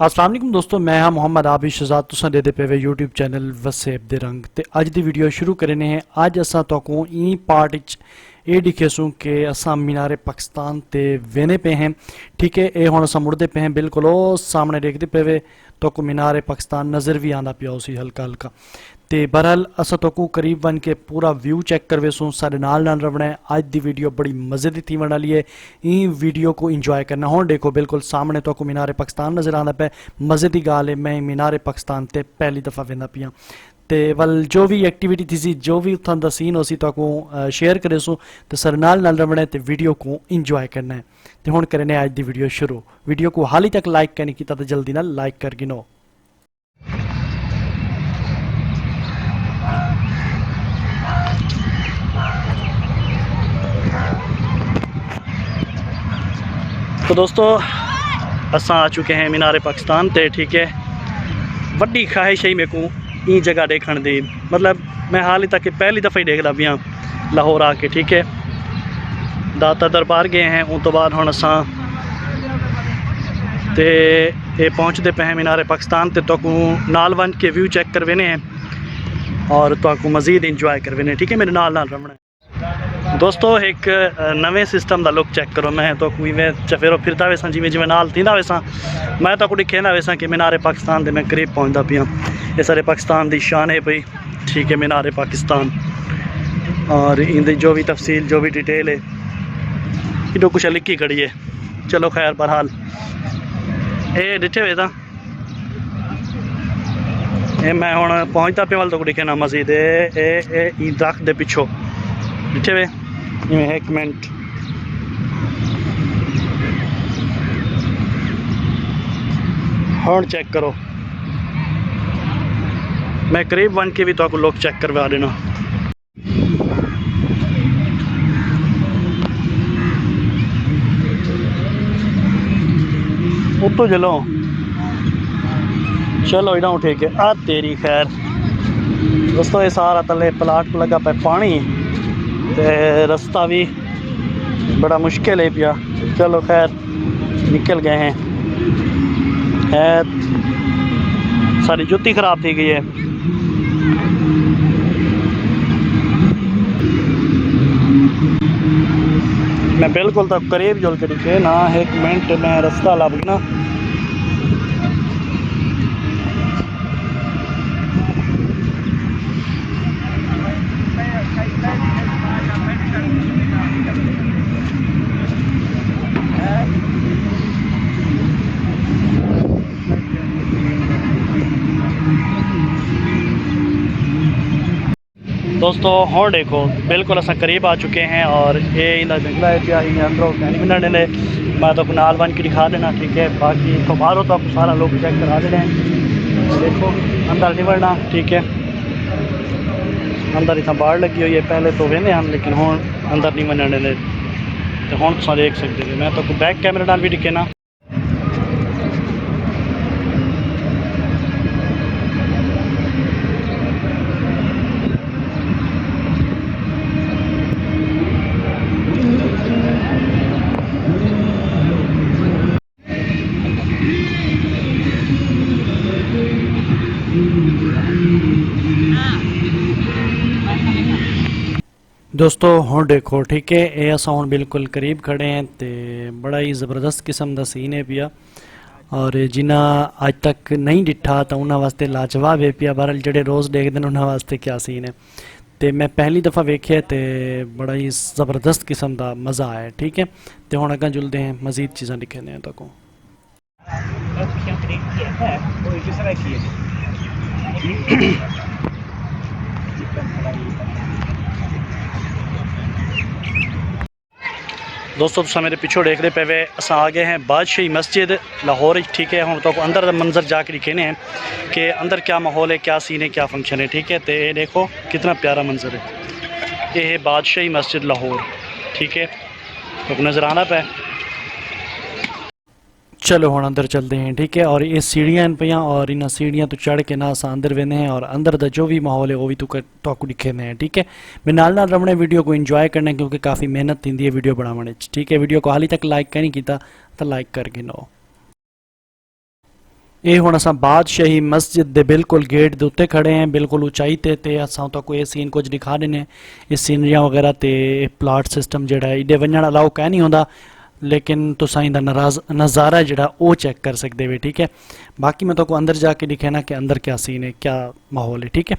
अस्सलाम वालेकुम दोस्तों, मैं हाँ मोहम्मद आबिद शहजाद तुसां दे पे वे यूट्यूब चैनल वसेब दे रंग ते अज दी वीडियो शुरू करने हैं। अज असां तोको ई पार्ट ये दिखेसूँ कि असां मीनारे पाकिस्तान ते वेने पे हैं। ठीक है, ये हुण असां मुड़दे पे हैं, बिल्कुल वो सामने देखते पे वे तोको मीनारे पाकिस्तान नज़र भी आंदा पिया उसी हल्का हल्का। ते बहरहाल असां तोको करीब बन के पूरा व्यू चेक करवेसूँ, साडे नाल रवना है। अज दी वीडियो बड़ी मज़े दी थी वाली है, ई वीडियो को इंजॉय करना। हुण देखो बिल्कुल सामने तोको मीनारे पाकिस्तान नज़र आंदा पे। मज़े की गाल है, मैं मीनारे पाकिस्तान ते पहली दफ़ा वेंदा पिया ते वल जो भी एक्टिविटी थी सी, जो भी उत्थां दा सीन होसी तोको शेयर करेसूँ ते सर नाल रवना है ते वीडियो को इंजॉय करना है। ते हुण करने अज दी वीडियो शुरू। वीडियो को हाली तक लाइक नहीं किया तो जल्दी नाल लाइक कर गिनो। तो दोस्तों असां आ चुके हैं मीनारे पाकिस्तान ते। ठीक है, वड्डी ख्वाहिश है मेरे को ई जगह देखने दी, मतलब मैं हाल तक पहली दफ़ा ही देखदा पिया लाहौर आके। ठीक है, दाता दरबार गए हैं, उस तो बाद हुण असां ते ये पहुँचते पे हैं मीनारे पाकिस्तान ते तोको नाल वन के व्यू चेक करवेने हैं और तोको मज़ीद इंजॉय करवेने। ठीक है, मेरे नाल रवना है। दोस्तों एक नवे सिस्टम का लुक चेक करो। मैं तो कोई चफेरो फिरता वेसा जिमें जिमें नाल थींदा वेसा, मैं तो दिखे ना वेसा कि मीनारे पाकिस्तान दे मैं करीब पहुँचता पिया। ये सारे पाकिस्तान की शान है पई। ठीक है, मीनारे पाकिस्तान और इनकी जो भी तफसील जो भी डिटेल है इधो कुछ लिखी खड़ी है। चलो खैर, बहरहाल ये डिठे वे था ये मैं हुण पहुँचता पे वाल तो दिखे ना मस्जिद ए दरख्त दे पिछो डिठे वे। एक मिनट, हॉर्न चेक करो। मैं करीब बन के भी तो लोग चेक करवा देना। उतो चलो चलो इधर ठीक है। आ तेरी खैर दोस्तों, ये सारा तले प्लाट को लगा पे पानी ते रास्ता भी बड़ा मुश्किल है पिया। चलो खैर निकल गए हैं। सारी जुत्ती ख़राब थी गई है। मैं बिल्कुल तो करीब जुल के दिखे ना, एक मिनट मैं रास्ता लब ना। दोस्तों हुण देखो बिल्कुल असां करीब आ चुके हैं और ये इंदा जंगला है पिया अंदरों कैनी ने मैं तो नाल बन के दिखा देना। ठीक है, बाकी तो बाहरों तो सारा लोग चेक करा देने हैं। देखो अंदर नहीं बढ़ना। ठीक है, अंदर इतना बाढ़ लगी हुई है, पहले तो वेंदे हम लेकिन हुण अंदर नहीं मनने दे। तो हुण तुसीं देख सकते हो, मैं तो बैक कैमरे नाल भी दिखे ना। दोस्तों हुण देखो, ठीक है, ये असां हुण बिल्कुल करीब खड़े हैं तो बड़ा ही ज़बरदस्त किस्म का सीन है पिया और जिन्हें अज तक नहीं डिठा तो उन्होंने वास्ते लाजवाब है पिया। बहरहाल जेडे रोज़ देखते हैं उन्होंने वास्ते क्या सीन है। तो मैं पहली दफ़ा वेख्या तो बड़ा ही ज़बरदस्त किस्म का मज़ा आया। ठीक है, तो हुण अग्गां जुलदे हैं, मज़ीद चीज़ां दिखाने हैं तको। दोस्तों तुम मेरे पिछो देखते पे वे असा आ गए हैं बादशाही मस्जिद लाहौर। ठीक है, हम तो अंदर मंजर जाके दिखेने हैं कि अंदर क्या माहौल है, क्या सीन है, क्या फंक्शन है। ठीक है, तो ये देखो कितना प्यारा मंजर है। ये है बादशाही मस्जिद लाहौर। ठीक है, तो नज़र आना पे। चलो हुण अंदर चलते हैं। ठीक है, और ये सीढ़ियाँ पियाँ और इन सीढ़ियाँ तो चढ़ के ना अस अंदर वेंदे हैं और अंदर का जो भी माहौल है वो भी तो दिखेंदे हैं। ठीक है, मैं नाल रवणे वीडियो को इंजॉय करना क्योंकि काफ़ी मेहनत थी है वीडियो बनाने। ठीक है, वीडियो को हाली तक लाइक नहीं किया तो लाइक कर गिनो। ਇਹ ਹੁਣ ਅਸਾਂ ਬਾਦਸ਼ਾਹੀ ਮਸਜਿਦ ਦੇ ਬਿਲਕੁਲ ਗੇਟ ਦੇ ਉੱਤੇ ਖੜੇ ਹਾਂ, ਬਿਲਕੁਲ ਉਚਾਈ ਤੇ ਅਸਾਂ ਤਾਂ ਕੋਈ ਸੀਨ ਕੁਝ ਦਿਖਾ ਦਿੰਦੇ ਹਾਂ। ਇਹ ਸੀਨਰੀਆਂ ਵਗੈਰਾ ਤੇ ਪਲਾਟ ਸਿਸਟਮ ਜਿਹੜਾ ਹੈ ਇਹਦੇ ਵੰਜਣ ਅਲਾਉ ਕਹਿ ਨਹੀਂ ਹੁੰਦਾ, लेकिन तुसा इंदा नज़ारा जड़ा वो चेक कर सकते वे। ठीक है, बाकी मैं तो को अंदर जाके दिखे ना कि अंदर क्या सीन है, क्या माहौल है। ठीक है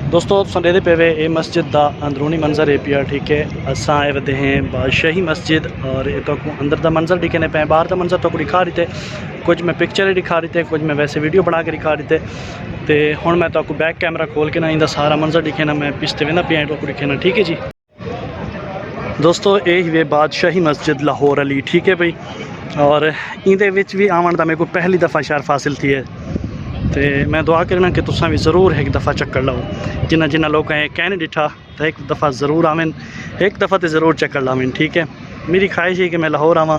दोस्तों, तुम दे पे वे ये मस्जिद का अंदरूनी मंजर है पिया। ठीक है, असा आए वधे हैं बादशाही मस्जिद और ये तो अंदर का मंजर दिखने पे, बाहर का मंजर तो को दिखा रही थे, कुछ मैं पिक्चर दिखा रही थे, कुछ मैं वैसे वीडियो बना के दिखा रही थे। तो हुण मैं तो बैक कैमरा खोल के ना इंदा सारा मंजर दिखे ना, मैं पिछते वेंदा पिया तो दिखे ना। ठीक है जी दोस्तों, ये वे बादशाही मस्जिद लाहौर अली। ठीक है भाई, और इंदे विच भी आवन का मेरे को पहली दफ़ा शर्फ हासिल थी है। तो मैं दुआ करना कि तुसा भी ज़रूर एक दफ़ा चक्कर लाओ, जिन्हें जिन्हें लोग कहने डिठा तो एक दफ़ा ज़रूर आवें, एक दफ़ा तो ज़रूर चक्कर लावें। ठीक है, मेरी ख्वाहिश है कि मैं लाहौर आवां,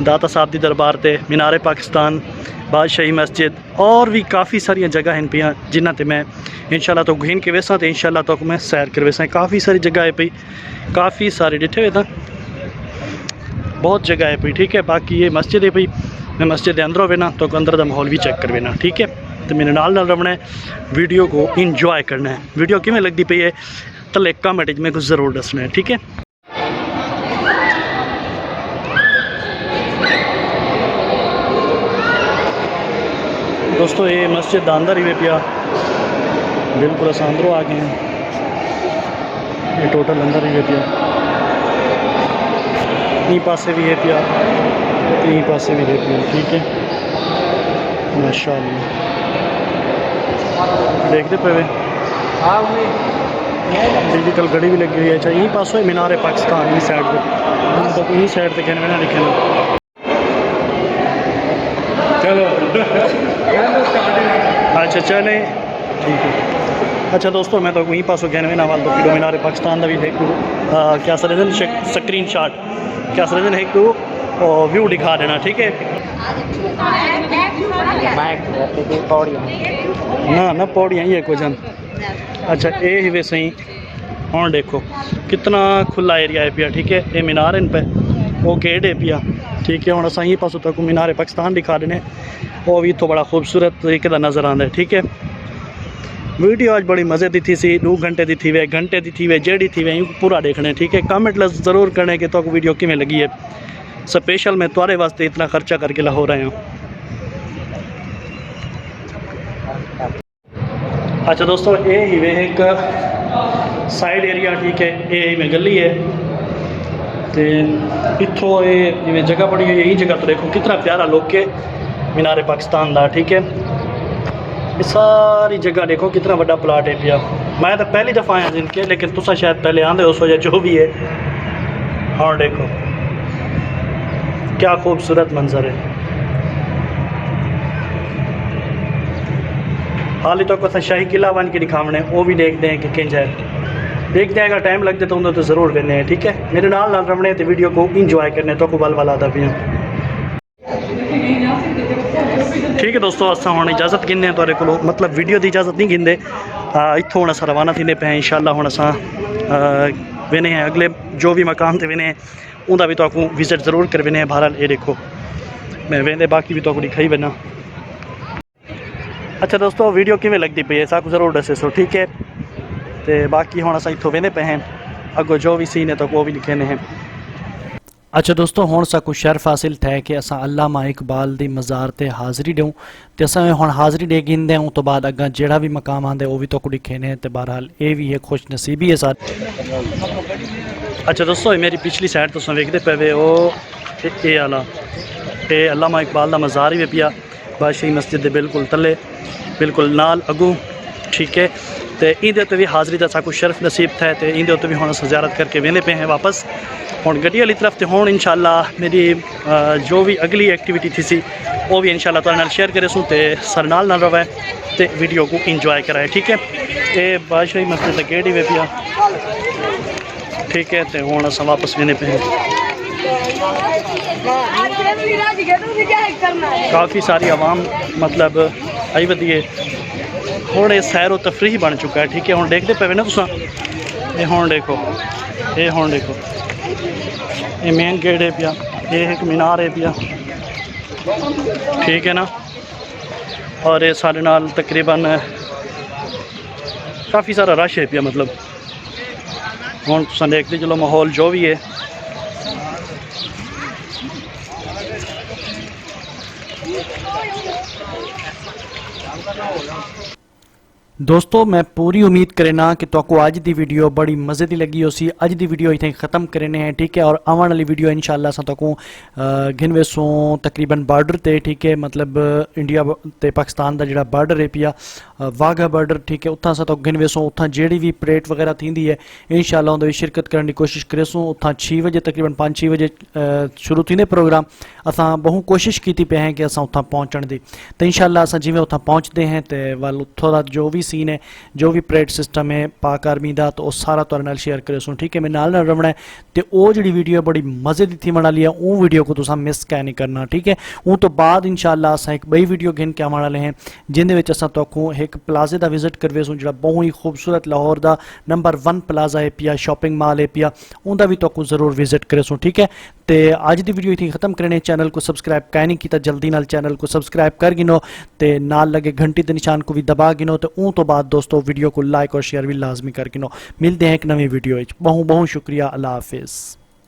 दाता साहब की दरबार से, मीनारे पाकिस्तान, बादशाही मस्जिद और भी काफ़ी सारिया जगह हैं पियाँ जिन्हों पर मैं इंशाल्लाह तो घिन के वेसा, तो इंशाल्लाह तो मैं सैर कर वेसा। काफ़ी सारी जगह है पई, काफ़ी सारे डिठे हुए था, बहुत जगह है पई। ठीक है, बाकी ये मस्जिद है पई, मैं मस्जिद के अंदरों वेना तो अंदर का माहौल भी चेक कर वेना। ठीक है, तो मेरे नाल रवना है, वीडियो को इंजॉय करना है। वीडियो किमें लगती पई है तले कमेंट में कुछ ज़रूर दसना है। ठीक है दोस्तों, ये मस्जिद का अंदर ही वे पिया, बिल्कुल अस अंदरों आ गए हैं, ये टोटल अंदर ही वे पिया। ई पासे भी है पिया, ई पासे भी है पिया। ठीक है, माशाअल्लाह देखते पे डिजिटल घड़ी भी लगी हुई है। अच्छा, यही पासों है मीनार पाकिस्तान, ई साइड पर, तो यही साइड पर कहने ना लिखे ना। चलो अच्छा चले, ठीक है। अच्छा दोस्तों, मैं तो वहीं पासों कहने ना वाल तो फिर मीनार पाकिस्तान का भी एक क्या सरेजन स्क्रीन शॉट, क्या सरेजन एक व्यू दिखा देना। ठीक है ना ना पौड़ियाँ ही है कुछ। अच्छा, ये ही वे सही हूँ देखो कितना खुला एरिया है पिया। ठीक है, ये मीनार इन पे, वो गेट है पिया। ठीक है, हम असा ही पासों तक मीनार पाकिस्तान दिखा देने, वो भी इतों बड़ा खूबसूरत तरीके का नज़र आता है। ठीक है, वीडियो आज बड़ी मज़े की थी, 2 घंटे की थी वे, घंटे की थी वे, जेडी थी वे, पूरा देखने। ठीक है, कमेंट ज़रूर करने कि तो वीडियो किमें लगी है। स्पेशल मैं तुम्हारे वास्ते इतना खर्चा करके लाहौर आया हूँ। अच्छा दोस्तों, ये ही वे एक साइड एरिया। ठीक है, ये में गली है, तो इतों ये जगह पड़ी हुई है, यही जगह तो देखो कितना प्यारा लोग के मीनार पाकिस्तान का। ठीक है, ये सारी जगह देखो कितना बड़ा प्लाट है पिया। मैं तो पहली दफ़ा आया जिनके, लेकिन तुसा शायद पहले आंदे उस वजह जो भी है। हाँ देखो क्या खूबसूरत मंजर है। हाल ही तो अस शाही किला बन के दिखावने, वो भी देखते हैं कि किंज है, देखते हैं। अगर टाइम लगते तो उन्हें तो ज़रूर करने हैं। ठीक है, मेरे नाल रवने तो वीडियो को इंजॉय करने तो बल वाला आता पिया। ठीक है दोस्तों, अस हम इजाज़त गिनने तुहाडे कोलों, मतलब वीडियो की इजाज़त नहीं गिनते। इत्थों हम अस रवाना थी पे इंशाल्लाह। हम अस वेने हैं अगले जो भी मकाम से वेने उनका भी तो विजिट ज़रूर कर वेने। बहरहाल ये देखो मैं वेंदे बाकी भी तो दिखाई वेना। अच्छा दोस्तों, वीडियो किमें लगती पई है सब ज़रूर दसो। ठीक है, तो बाकी हम अस इत्थों वेंदे पे हैं, अगो जो भी सीन है तो वो भी लिखे हैं। अच्छा दोस्तों, हुण साकू शर्फ हासिल थे कि असां अल्लामा इकबाल दी मज़ार ते हाज़री दूँ, तो असां हुण हाज़री दे गिनदे उस तो बाद अग्गा जेड़ा भी मकाम आंदे वो भी तो दिखे ने। तो बहरहाल ये भी एक खुश नसीबी है साथ। अच्छा दोस्तों, मेरी पिछली साइड तुम वेखते पे वे ये आला ये अल्लामा इकबाल दा मज़ार ही पिया, बादशाही मस्जिद दे बिल्कुल तले, बिल्कुल नाल अगू। ठीक है, तो इंदे उत्ते भी हाज़री का साकू शर्फ नसीब था, तो इंदे उत्ते भी हुण अस ज़ियारत करके वेंदे पे हैं वापस हुण गड्डी वाली तरफ। तो हुण इंशाल्लाह मेरी जो भी अगली एक्टिविटी थी सी वो भी इंशाल्लाह तुहाडे नाल शेयर करे सूँ, तो सर नाल रवे तो वीडियो को इंजॉय कराए। ठीक है, ये बादशाही मस्जिद का गेट ही वे पिया। ठीक है, तो हुण अस वापस वेंदे पे हैं। काफ़ी सारी आवाम मतलब आई वधी है, हुण ये सैर व तफरीह बन चुका है। ठीक है, हुण देखते पे ना तुसां, ये हुण देखो, ये हुण देखो ये मेन गेट है पिया, ये एक मीनार है पिया, ठीक है ना। और ये सारे नाल तकरीबन काफ़ी सारा रश है पिया, मतलब हुण तुसीं देखदे चलो माहौल जो भी है। दोस्तों मैं पूरी उम्मीद करना कि तुहानू अज की वीडियो बड़ी मज़े की लगी हो सी। अज की वीडियो इतने ख़त्म करने हैं, ठीक है। और आने वाली वीडियो इंशाल्लाह असां तुहानू गिनवेसों तकरीबन बॉर्डर ते, ठीक है, मतलब इंडिया ते पाकिस्तान का जिहड़ा बॉर्डर है पिया वाघा बॉर्डर, ठीक है, उत्थां असां तुहानू गिनवेसों उत्थां जिहड़ी भी परेड वगैरह थींदी है इंशाल्लाह उहदे विच शिरकत करने की कोशिश करेसूं। उत्थां 6 बजे तकरीबन 5-6 बजे शुरू थींदे प्रोग्राम। असां बहु कोशिश की पे हैं कि असां उत्थां पहुँचण दी, तो इंशाल्लाह असां जिवें उत्थां पहुँचते हैं तो वल उत्थों दा जो भी सीन है, जो भी परेड सिस्टम है पाक आर्मी का, तो सारा तुहाडे नाल शेयर करेसूं, ठीक है। मैं नाल रवना है तो वो जी वीडियो बड़ी मज़े की थी वाली है, वो वीडियो को तुसां मिस कै नहीं करना, ठीक है। उन तो बाद इंशाल्लाह असां एक बई वीडियो गिन के आने वाले हैं जिंदे विच असां तुहानू एक प्लाजे का विजिट करवेसूं जिहड़ा बहुत ही खूबसूरत लाहौर का नंबर 1 प्लाजा है पिया, शॉपिंग मॉल है पिया, उनका भी तुहानू जरूर विजिट करेसूं, ठीक है। तो अज की वीडियो इतनी खत्म करने, चैनल को सबसक्राइब कै नहीं किया जल्दी नाल चैनल को सबसक्राइब कर गिनो, तो नाल लगे घंटी के निशान को भी दबा गिनो। तो उन तो बाद दोस्तों वीडियो को लाइक और शेयर भी लाजमी कर गिनो। मिलते हैं एक नवी वीडियो। बहुत बहुत शुक्रिया, अल्लाह हाफिज़।